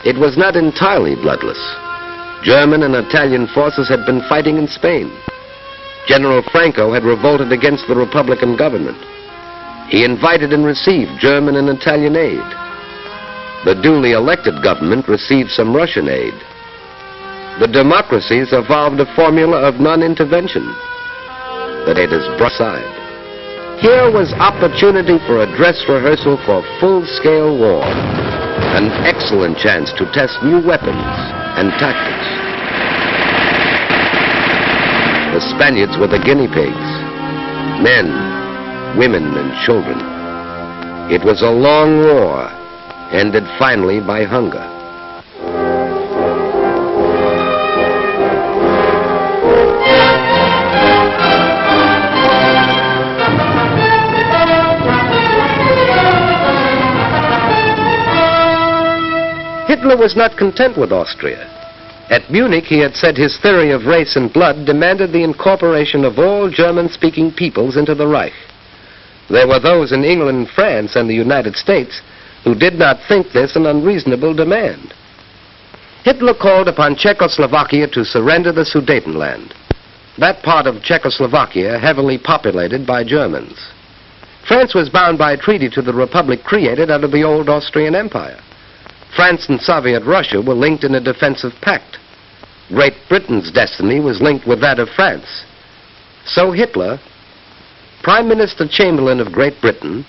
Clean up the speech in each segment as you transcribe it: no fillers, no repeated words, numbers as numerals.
It was not entirely bloodless. German and Italian forces had been fighting in Spain. General Franco had revolted against the Republican government. He invited and received German and Italian aid. The duly elected government received some Russian aid. The democracies evolved a formula of non-intervention that it has brought aside. Here was opportunity for a dress rehearsal for full-scale war, an excellent chance to test new weapons and tactics. The Spaniards were the guinea pigs, men, women, and children. It was a long war, ended finally by hunger. Hitler was not content with Austria. At Munich, he had said his theory of race and blood demanded the incorporation of all German-speaking peoples into the Reich. There were those in England, France, and the United States who did not think this an unreasonable demand. Hitler called upon Czechoslovakia to surrender the Sudetenland, that part of Czechoslovakia heavily populated by Germans. France was bound by treaty to the republic created under the old Austrian Empire. France and Soviet Russia were linked in a defensive pact. Great Britain's destiny was linked with that of France. So Hitler, Prime Minister Chamberlain of Great Britain,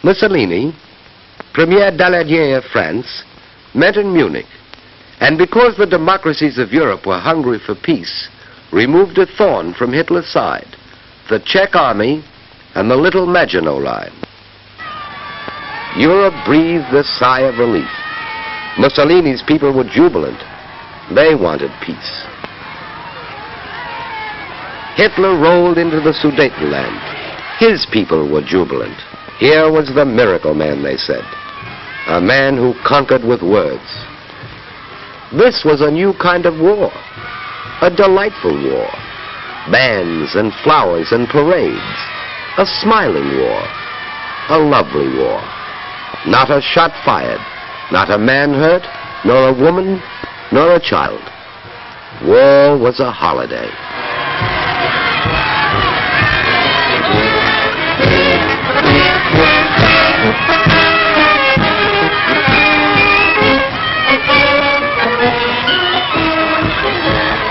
Mussolini, Premier Daladier of France, met in Munich, and because the democracies of Europe were hungry for peace, removed a thorn from Hitler's side, the Czech army and the Little Maginot Line. Europe breathed a sigh of relief. Mussolini's people were jubilant. They wanted peace. Hitler rolled into the Sudetenland. His people were jubilant. Here was the miracle man, they said. A man who conquered with words. This was a new kind of war. A delightful war. Bands and flowers and parades. A smiling war. A lovely war. Not a shot fired. Not a man hurt, nor a woman, nor a child. War was a holiday.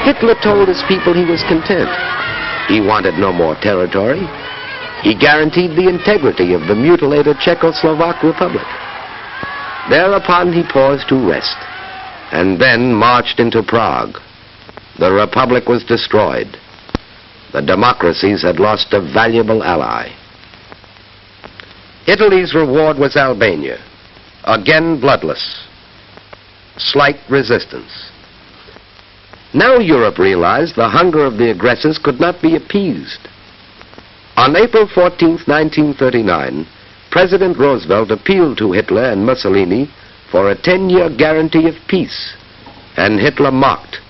Hitler told his people he was content. He wanted no more territory. He guaranteed the integrity of the mutilated Czechoslovak Republic. Thereupon he paused to rest, and then marched into Prague. The Republic was destroyed. The democracies had lost a valuable ally. Italy's reward was Albania, again bloodless. Slight resistance. Now Europe realized the hunger of the aggressors could not be appeased. On April 14, 1939, President Roosevelt appealed to Hitler and Mussolini for a 10-year guarantee of peace, and Hitler mocked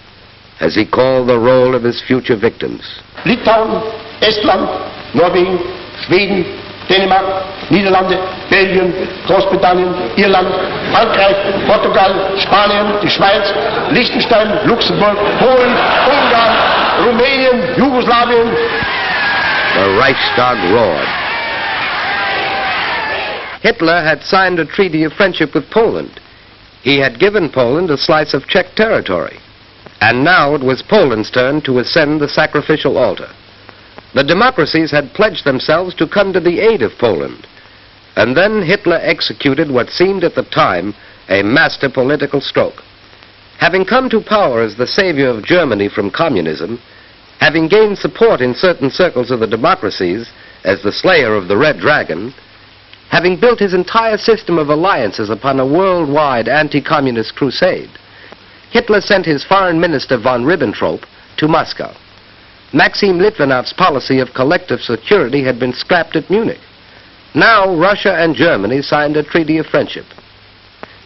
as he called the roll of his future victims. Litauen, Estland, Norwegen, Schweden, Dänemark, Niederlande, Belgien, Großbritannien, Irland, Frankreich, Portugal, Spanien, die Schweiz, Liechtenstein, Luxemburg, Polen, Ungarn, Rumänien, Jugoslawien. The Reichstag roared. Hitler had signed a treaty of friendship with Poland. He had given Poland a slice of Czech territory. And now it was Poland's turn to ascend the sacrificial altar. The democracies had pledged themselves to come to the aid of Poland. And then Hitler executed what seemed at the time a master political stroke. Having come to power as the savior of Germany from communism, having gained support in certain circles of the democracies as the slayer of the Red Dragon, having built his entire system of alliances upon a worldwide anti-communist crusade, Hitler sent his foreign minister von Ribbentrop to Moscow. Maxim Litvinov's policy of collective security had been scrapped at Munich. Now Russia and Germany signed a treaty of friendship.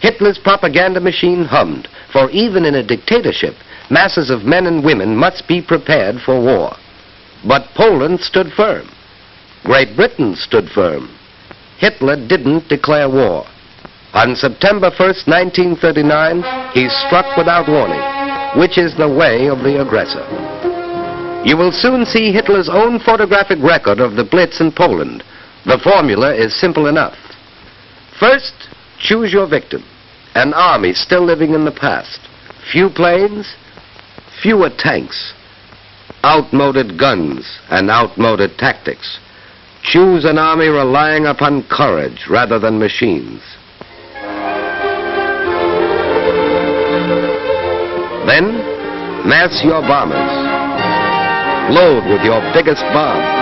Hitler's propaganda machine hummed, for even in a dictatorship, masses of men and women must be prepared for war. But Poland stood firm. Great Britain stood firm. Hitler didn't declare war. On September 1st, 1939, he struck without warning, which is the way of the aggressor. You will soon see Hitler's own photographic record of the Blitz in Poland. The formula is simple enough. First, choose your victim. An army still living in the past. Few planes, fewer tanks, outmoded guns and outmoded tactics. Choose an army relying upon courage rather than machines. Then, mass your bombers. Load with your biggest bomb.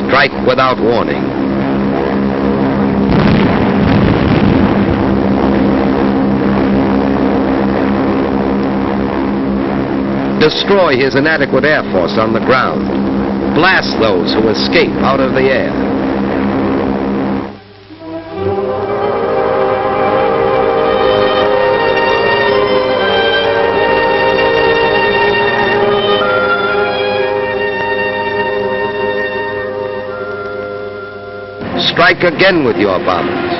Strike without warning. Destroy his inadequate air force on the ground. Blast those who escape out of the air. Strike again with your bombers,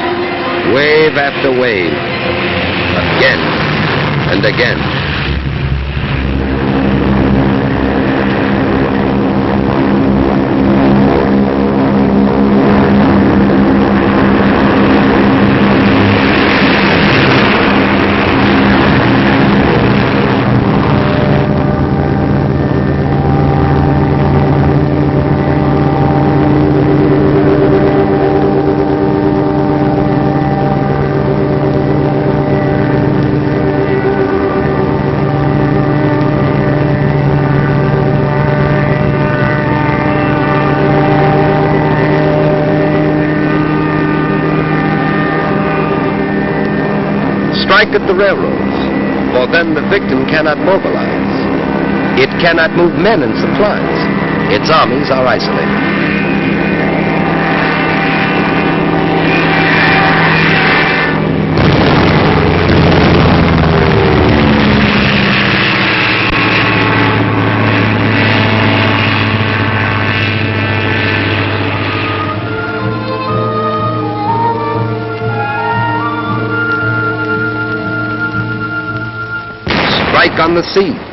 wave after wave, again and again. Strike at the railroads, for then the victim cannot mobilize. It cannot move men and supplies. Its armies are isolated. Strike on the sea.